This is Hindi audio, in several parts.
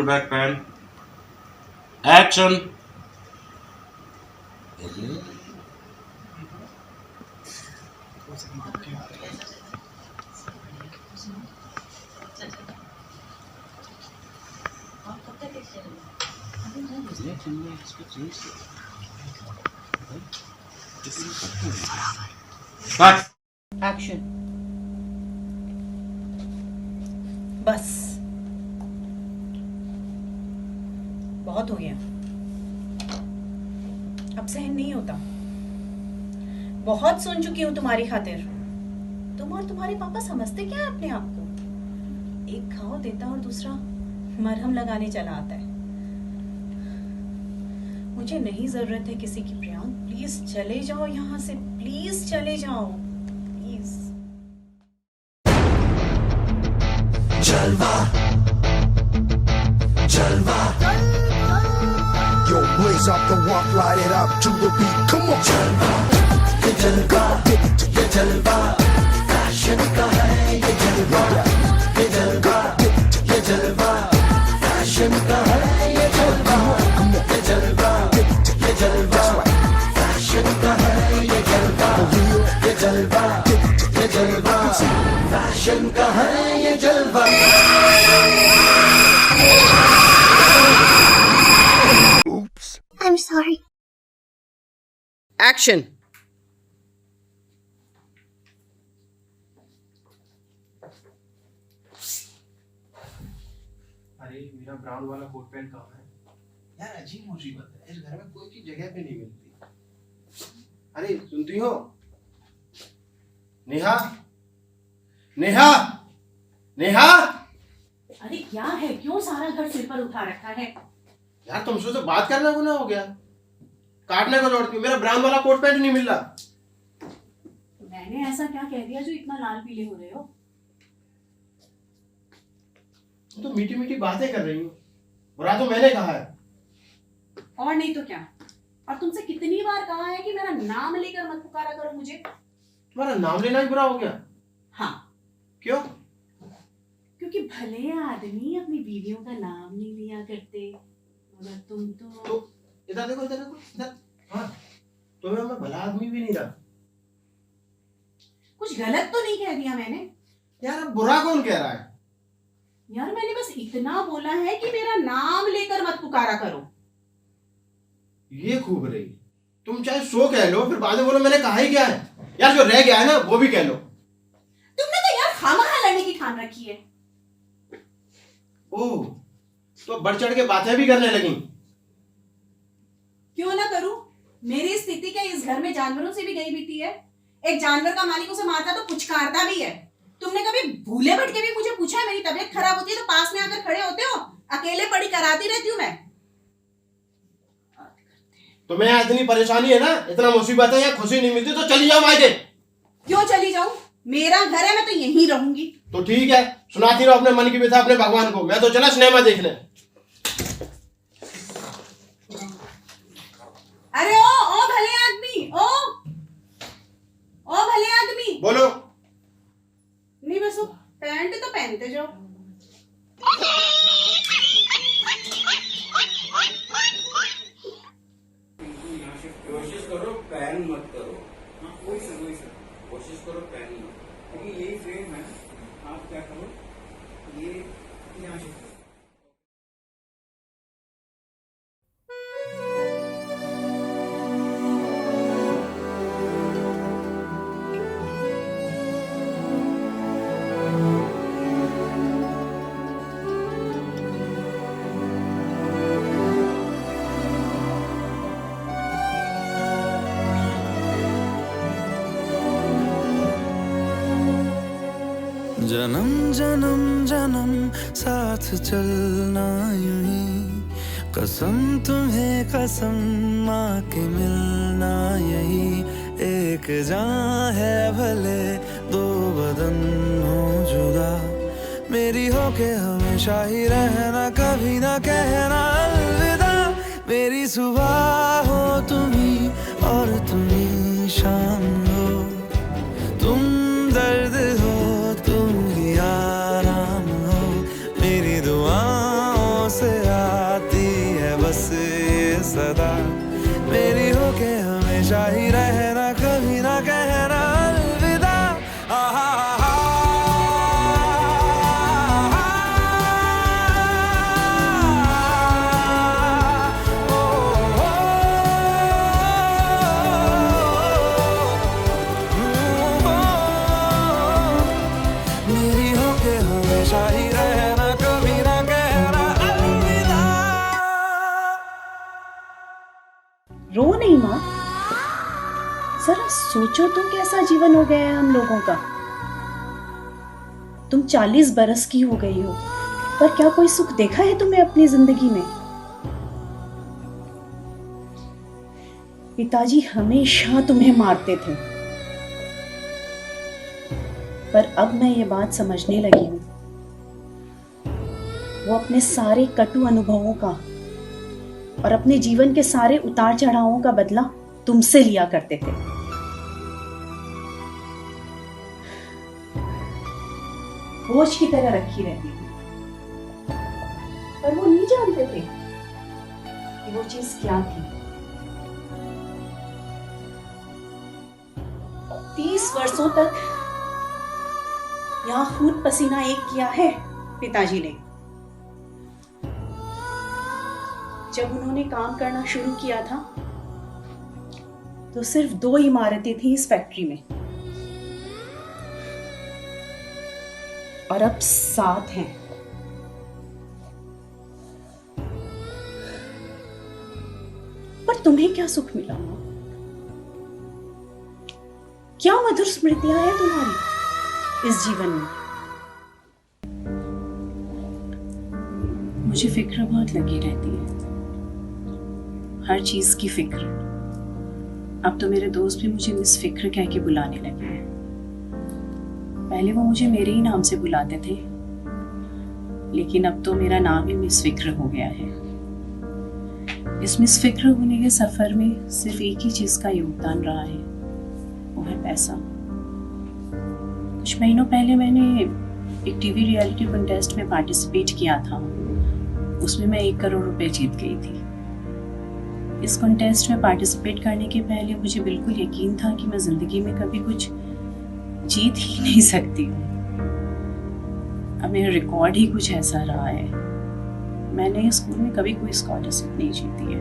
back pen. Action. Cut. Action. बस बहुत हो गया, अब सहन नहीं होता। बहुत सुन चुकी हूँ तुम्हारी खातिर। तुम और तुम्हारे पापा समझते क्या है अपने आप को? एक घाव देता और दूसरा मरहम लगाने चला आता है। मुझे नहीं जरूरत है किसी की। प्रियांक प्लीज चले जाओ यहाँ से, प्लीज चले जाओ, प्लीज। जलवा जलवा Yo, blaze up the walk, light it up to the beat. Come on, जलवा ये जलवा ये जलवा फैशन का है ये जलवा ये जलवा ये जलवा फैशन का है ये जलवा ये जलवा ये जलवा फैशन का है ये जलवा ये जलवा ये जलवा फैशन का है ये जलवा I'm sorry. Action. अरे मेरा ब्राउन वाला कोट पैंट कहाँ है यार? अजीब मुसीबत है, इस घर में कोई चीज जगह पे नहीं मिलती। अरे सुनती हो नेहा? नेहा नेहा अरे क्या है, क्यों सारा घर सिर पर उठा रखा है? यार तुमसे तो बात करना गुनाह हो गया, काटने को दौड़ती हो। मेरा ब्राउन वाला कोट पैंट नहीं मिल रहा। मैंने ऐसा क्या कह दिया जो इतना लाल पीले हो रहे हो? तुम तो मीठी मीठी बातें कर रही हो, बुरा तो मैंने कहा है। और नहीं तो क्या। और तुमसे कितनी बार कहा है कि मेरा नाम लेकर मत पुकारा करो मुझे। तुम्हारा नाम लेना ही बुरा हो गया? हाँ, क्यों? क्योंकि भले आदमी अपनी बीवियों का नाम नहीं लिया करते, मगर तुम तो इधर देखो, इधर देखो, इधर। हाँ, तुम्हें मैं भला आदमी भी नहीं रहा। कुछ गलत तो नहीं कह दिया मैंने? यार अब बुरा कौन कह रहा है? यार मैंने बस इतना बोला है कि मेरा नाम लेकर मत पुकारा करो। ये खूब रही। तुम चाहे 100 कह लो, फिर बाद में बोलो मैंने कहा ही क्या है। यार जो रह गया है ना वो भी कह लो। तुमने तो यार खामखा लड़ने की ठान रखी है। ओह, तो बढ़ चढ़ के बातें भी करने लगी। क्यों ना करूं? मेरी स्थिति क्या इस घर में जानवरों से भी गई बीती है? एक जानवर का मालिक उसे मारता तो पुचकारता भी है। तुमने कभी भूले भटके भी मुझे पूछा है? मेरी तबीयत खराब होती है तो पास में आकर खड़े होते हो? अकेले पड़ी कराती रहती हूँ मैं। तुम्हें यहाँ इतनी परेशानी है ना, इतना मुसीबत है, यहाँ खुशी नहीं मिलती तो चली जाओ मायके। क्यों चली जाऊं? मेरा घर है, मैं तो यहीं रहूंगी। तो ठीक है, सुनाती रहो अपने मन की व्यथा अपने भगवान को। मैं तो चला सिनेमा देखने। अरे ओ भले आदमी, ओ भले आदमी, बोलो। नहीं बस वो पैंट तो पहनते जाओ। कोशिश करो पैन मत करो। हाँ वही सर कोशिश करो पैन मत, क्योंकि यही फ्रेम है। आप क्या करो, ये यहाँ शिफ्ट करो। जन्म जन्म जन्म साथ चलना यूं ही, कसम तुम्हें कसम माँ के मिलना यही। एक जान है भले दो बदन हो जुदा, मेरी हो के हमेशा ही रहना, कभी ना कहना अलविदा। मेरी सुबह हो तुम्ही और तुम्ही शाम हो, तुम दर्द हो तुम ही आराम हो, मेरी दुआओं से सोचो तो कैसा जीवन हो गया है हम लोगों का। तुम 40 बरस की हो गई हो, पर क्या कोई सुख देखा है तुमने अपनी जिंदगी में? पिताजी हमेशा तुम्हें मारते थे, पर अब मैं ये बात समझने लगी हूं। वो अपने सारे कटु अनुभवों का और अपने जीवन के सारे उतार चढ़ावों का बदला तुमसे लिया करते थे। बोझ की तरह रखी रहती थी, पर वो नहीं जानते थे कि वो चीज क्या थी। 30 वर्षों तक यहां खून पसीना एक किया है पिताजी ने। जब उन्होंने काम करना शुरू किया था तो सिर्फ 2 इमारतें थी इस फैक्ट्री में, और अब 7 हैं। पर तुम्हें क्या सुख मिला? क्या मधुर स्मृतियां हैं तुम्हारी इस जीवन में? मुझे फिक्र बहुत लगी रहती है, हर चीज की फिक्र। अब तो मेरे दोस्त भी मुझे मिस फिक्र कह के बुलाने लगे हैं। पहले वो मुझे मेरे ही नाम से बुलाते थे, लेकिन अब तो मेरा नाम ही मिस फिक्र हो गया है। इस मिस फिक्र होने के सफर में सिर्फ एक ही चीज का योगदान रहा है, वो है पैसा। कुछ महीनों पहले मैंने एक टीवी रियलिटी कॉन्टेस्ट में पार्टिसिपेट किया था। उसमें मैं 1 करोड़ रुपए जीत गई थी। इस कॉन्टेस्ट में पार्टिसिपेट करने के पहले मुझे बिल्कुल यकीन था कि मैं जिंदगी में कभी कुछ जीत ही नहीं सकती हूँ। अब मेरा रिकॉर्ड ही कुछ ऐसा रहा है। मैंने स्कूल में कभी कोई स्कॉलरशिप नहीं जीती है,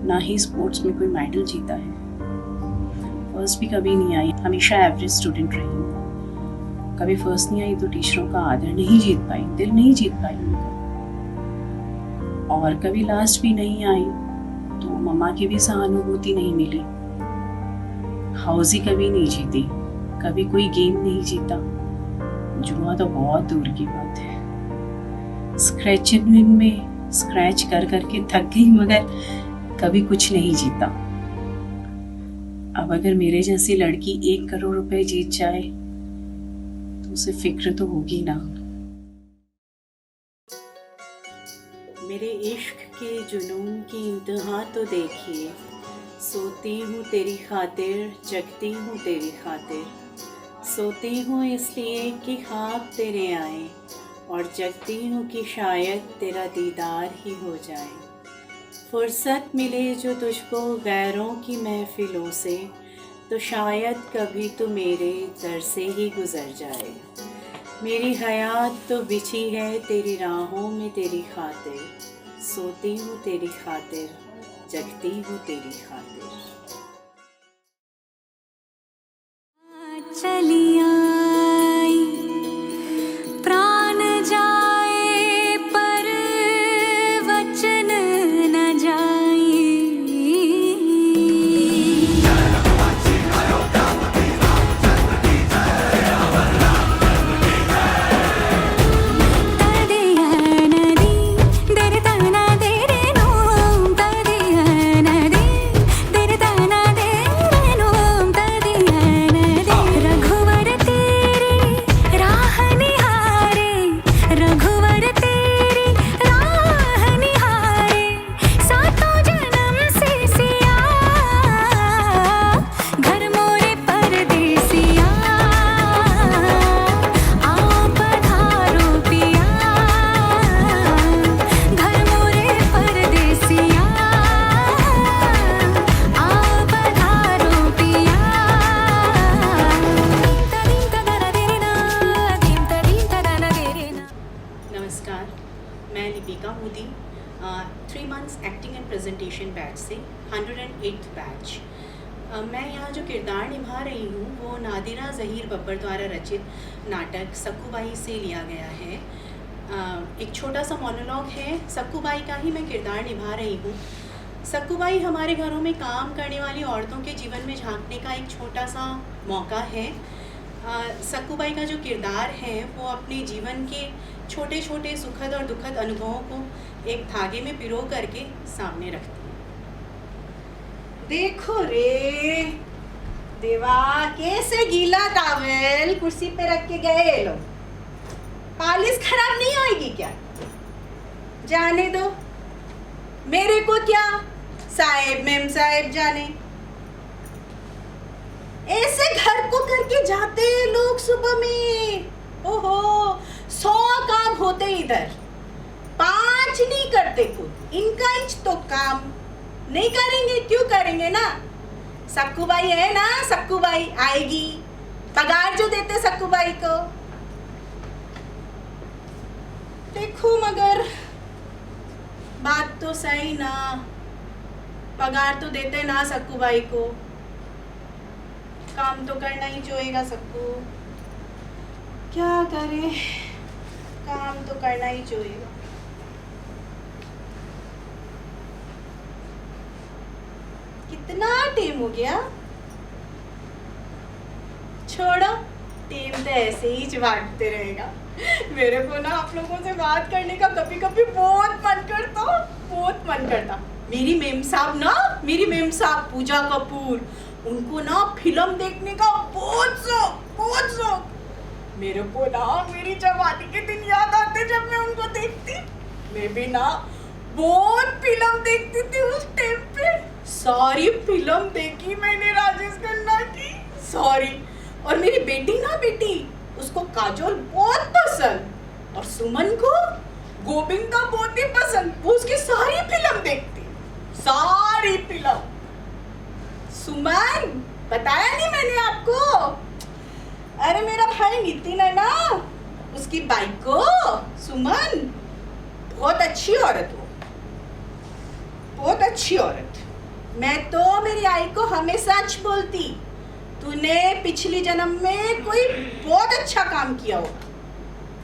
ना ही स्पोर्ट्स में कोई मेडल जीता है। फर्स्ट भी कभी नहीं आई, हमेशा एवरेज स्टूडेंट रही हूँ। कभी फर्स्ट नहीं आई तो टीचरों का आदर नहीं जीत पाई, दिल नहीं जीत पाई उनका। और कभी लास्ट भी नहीं आई तो मम्मा की भी सहानुभूति नहीं मिली। हाउसी कभी नहीं जीती, कभी कोई गेम नहीं जीता। जुआ तो बहुत दूर की बात है। स्क्रैचिंग में स्क्रैच कर करके थक गई, मगर कभी कुछ नहीं जीता। अब अगर मेरे जैसी लड़की 1 करोड़ रुपए जीत जाए तो उसे फिक्र तो होगी ना। मेरे इश्क के जुनून की इंतहा तो देखिए। सोती हूँ तेरी खातिर, जगती हूँ तेरी खातिर। सोती हूँ इसलिए कि ख्वाब तेरे आए, और जगती हूँ कि शायद तेरा दीदार ही हो जाए। फुर्सत मिले जो तुझको गैरों की महफिलों से, तो शायद कभी तो मेरे दर से ही गुजर जाए। मेरी हयात तो बिछी है तेरी राहों में तेरी खातिर। सोती हूँ तेरी खातिर, जगती हूँ तेरी खातिर। चली आई प्राण जाए पर वचन न जाए। मैं Deepika Modi 3 months acting and presentation batch से 108th बैच। मैं यहाँ जो किरदार निभा रही हूँ वो नादिरा ज़हीर बब्बर द्वारा रचित नाटक सक्कूबाई से लिया गया है। एक छोटा सा मोनोलॉग है, सक्कूबाई का ही मैं किरदार निभा रही हूँ। सक्कूबाई हमारे घरों में काम करने वाली औरतों के जीवन में झांकने का एक छोटा सा मौका है। सक्कूबाई का जो किरदार है वो अपने जीवन के छोटे छोटे सुखद और दुखद अनुभवों को एक धागे में पिरो करके सामने रखती है। देखो रे देवा, कैसे गीला टॉवेल कुर्सी पे रख के गए ये लोग। पालिश खराब नहीं होएगी क्या? जाने दो, मेरे को क्या, साहेब मेम साहेब जाने। ऐसे घर को करके जाते हैं लोग सुबह में। ओहो, 100 काम होते इधर, 5 नहीं करते खुद। इनका इंच तो काम नहीं करेंगे, क्यों करेंगे ना? सक्कूबाई है ना, सक्कूबाई आएगी, पगार जो देते सक्कूबाई को। देखो मगर बात तो सही ना, पगार तो देते ना सक्कूबाई को, काम तो करना ही चाहिएगा सबको। क्या करें, काम तो करना ही चाहिएगा। कितना टाइम हो गया? छोड़ो, टाइम तो ऐसे ही भागते रहेगा। मेरे को ना आप लोगों से बात करने का कभी कभी बहुत मन करता। मेरी मेम साहब पूजा कपूर, उनको ना फिल्म देखने का बहुत शौक। मेरे को ना मेरी जवानी के दिन याद आते जब मैं उनको देखती। मैं भी ना बहुत फिल्म देखती थी उस टाइम पे। सारी फिल्म देखी मैंने राजेश खन्ना की, सारी। और मेरी बेटी उसको काजोल बहुत पसंद और सुमन को गोविंदा बहुत ही पसंद। वो उसकी सारी फिल्म देखती, सारी फिल्म। सुमन, बताया नहीं मैंने आपको? अरे मेरा भाई नितिन है ना, उसकी बाइक को सुमन, बहुत अच्छी औरत हो, बहुत अच्छी औरत। मैं तो मेरी आई को हमेशा सच बोलती, तूने पिछली जन्म में कोई बहुत अच्छा काम किया होगा,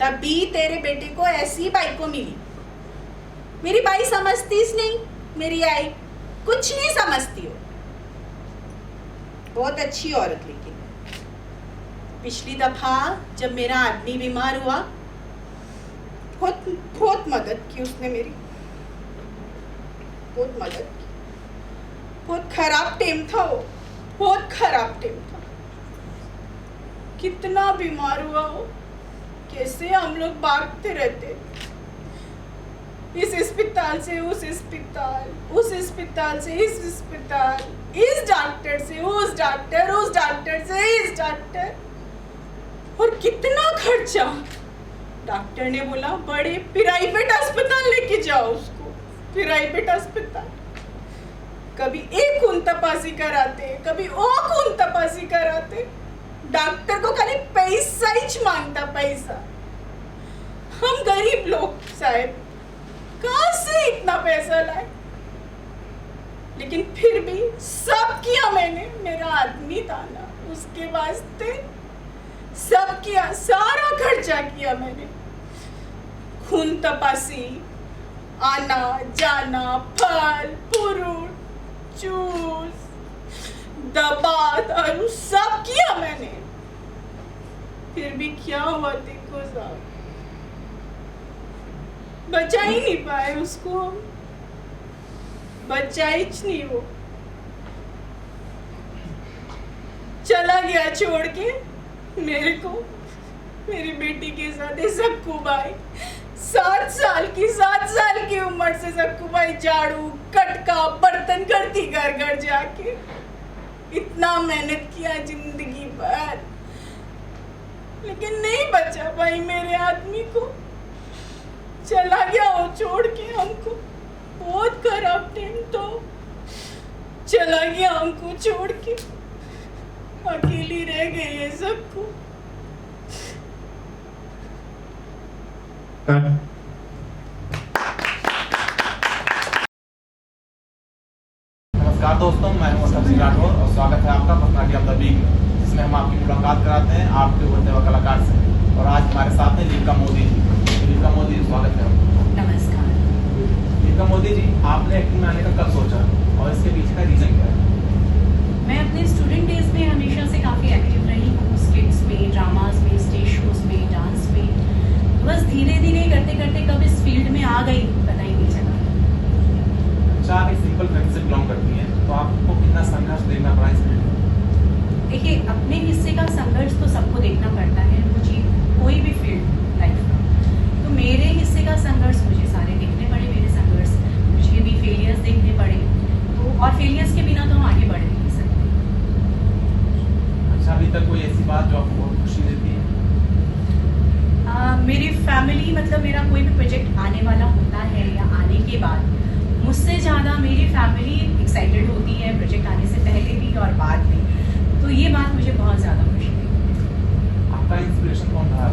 तभी तेरे बेटे को ऐसी बाइक को मिली। मेरी बाई समझतीस नहीं, मेरी आई कुछ नहीं समझती हो, बहुत अच्छी औरत। लेकिन पिछली दफा जब मेरा आदमी बीमार हुआ, बहुत मदद की उसने मेरी, बहुत मदद की। बहुत खराब टाइम था वो, बहुत खराब टाइम था। कितना बीमार हुआ वो, कैसे हम लोग भागते रहते, इस अस्पताल से उस अस्पताल, उस अस्पताल से इस अस्पताल, इस डॉक्टर से उस डॉक्टर, उस डॉक्टर से इस डॉक्टर, और कितना खर्चा। डॉक्टर ने बोला बड़े प्राइवेट अस्पताल लेके जाओ उसको, प्राइवेट अस्पताल। कभी एक खून तपासी कराते, कभी वो खून तपासी कराते। डॉक्टर को खाली पैसा ही मांगता, पैसा। हम गरीब लोग साहब, कहाँ से इतना पैसा लाए? लेकिन फिर भी सब किया मैंने, मेरा आदमी था ना, उसके वास्ते सब किया, सारा खर्चा किया मैंने। खून तपासी, आना जाना, फल फ्रूट, जूस, दवा दारू, सब किया मैंने। फिर भी क्या हुआ देखो साहब, बचा ही नहीं पाए उसको हम, बचा ही नहीं। वो चला गया छोड़ के मेरे को, मेरी बेटी के साथ। सक्कूबाई 7 साल की उम्र से सक्कूबाई झाड़ू कटका बर्तन करती घर घर जाके। इतना मेहनत किया जिंदगी भर, लेकिन नहीं बचा भाई मेरे आदमी को। चला गया वो छोड़ के हमको, बहुत खराब टाइम तो चला गया हमको छोड़ के, अकेली रह गई है सबको। नमस्कार दोस्तों, मैं हूं असलम सिंह राठौर और स्वागत है आपका पर्सनालिटी ऑफ द वीक, जिसमें हम आपकी मुलाकात कराते हैं आपके उभरते हुए कलाकार से। और आज हमारे साथ हैं लीका मोदी जी। लीका मोदी, स्वागत है। नमस्कार। लीका मोदी जी, आपने एक्टिंग में आने का कब सोचा? आ गई पता ही नहीं चला। अच्छा, आप एक सिंपल फैमिली से बिलोंग करती हैं, तो आपको कितना संघर्ष देखना पड़ा इसमें? देखिए, अपने हिस्से का संघर्ष तो सबको देखना पड़ता है, मुझे कोई भी फील्ड लाइफ का। तो मेरे हिस्से का संघर्ष मुझे सारे देखने पड़े, मेरे संघर्ष मुझे भी फेलियर्स देखने पड़े, तो और फेलियर्स के बिना तो हम आगे बढ़ नहीं सकते। अच्छा, अभी तक कोई ऐसी बात जो आपको बहुत खुशी देती है? मेरी फैमिली, मतलब मेरा कोई भी प्रोजेक्ट आने वाला होता है या आने के बाद, मुझसे ज़्यादा मेरी फैमिली एक्साइटेड होती है प्रोजेक्ट आने से पहले भी और बाद में। तो ये बात मुझे बहुत ज़्यादा खुशी देती है। आपका इंस्पिरेशन कौन रहा?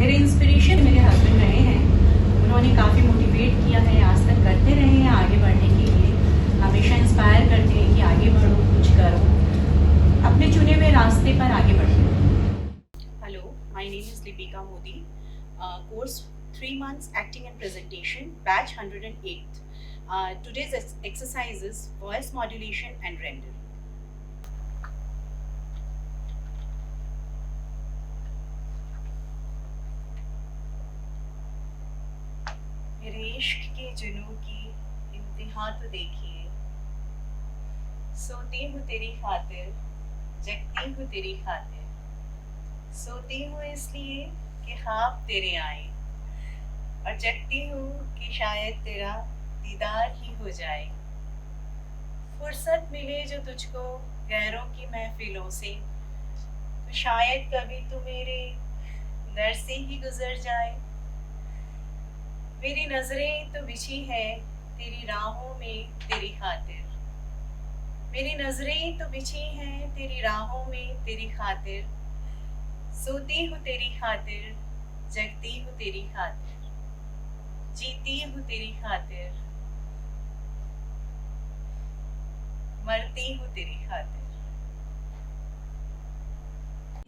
मेरे इंस्पिरेशन मेरे हस्बैंड रहे हैं, उन्होंने काफ़ी मोटिवेट किया है, आज तक करते रहे हैं आगे बढ़ने के लिए, हमेशा इंस्पायर करते हैं कि आगे बढ़ो, कुछ करो, अपने चुने हुए रास्ते पर आगे बढ़ो। Hello, my name is Deepika Modi. Course 3 months acting and presentation, batch 108. Today's exercise is voice modulation and render. मेरे इश्क के जुनून की इंतहा तो देखिए, सोती हूँ तेरी खातिर, जगती हूँ तेरी खातिर, सोती हूँ इसलिए कि ख्वाब तेरे आए, और जगती हूँ कि शायद तेरा दीदार ही हो जाए। फुर्सत मिले जो तुझको गैरों की महफिलों से, तो शायद कभी तू मेरे दर से ही गुजर जाए। मेरी नजरें तो बिछी है तेरी राहों में तेरी खातिर, मेरी नजरें तो बिछी हैं तेरी राहों में तेरी खातिर, सोती हूँ तेरी खातिर, जगती हूँ तेरी खातिर, जीती हूँ तेरी खातिर, मरती हूँ तेरी खातिर।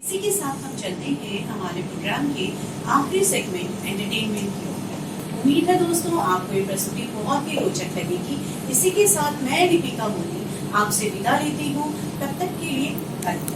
इसी के साथ हम चलते हैं हमारे प्रोग्राम के आखिरी सेगमेंट एंटरटेनमेंट की ओर। उम्मीद है दोस्तों आपको ये प्रस्तुति बहुत ही रोचक लगेगी। इसी के साथ मैं दीपिका मोदी आपसे विदा लेती हूँ, तब तक के लिए धन्यवाद।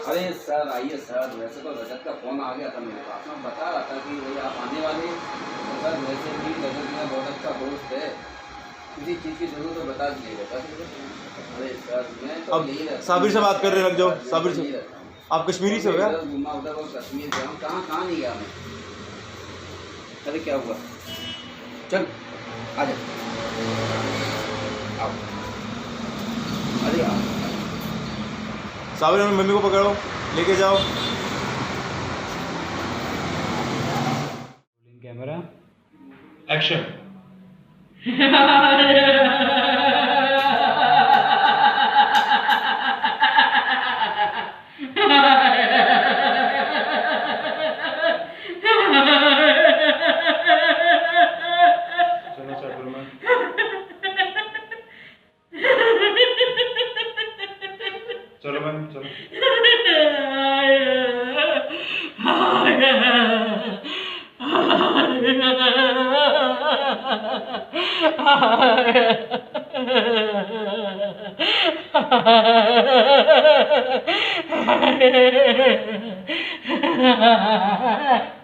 अरे सर आइए सर, वैसे तो रजत का फ़ोन आ गया था मेरे पास, मैं बता रहा था कि भाई आप आने वाले हैं। तो सर वैसे भी रजत मेरा बहुत अच्छा दोस्त है, किसी चीज़ की जरूरत तो बता दीजिएगा। अरे सर मैं तो अब यही रहता हूँ। साबिर से बात कर रहे लग जाओ, साबिर से। यही रहता हूँ। आप कश्मीरी से हो क्या? इधर घूमा उधर और कश्मीर गया हूँ, कहाँ नहीं गया मैं। अरे क्या हुआ, चल आ जा, आओ। अरे आओ। साबिर, मम्मी को पकड़ो, लेके जाओ। Camera action. चलो चलो मैं चलो मैम चलो। Ha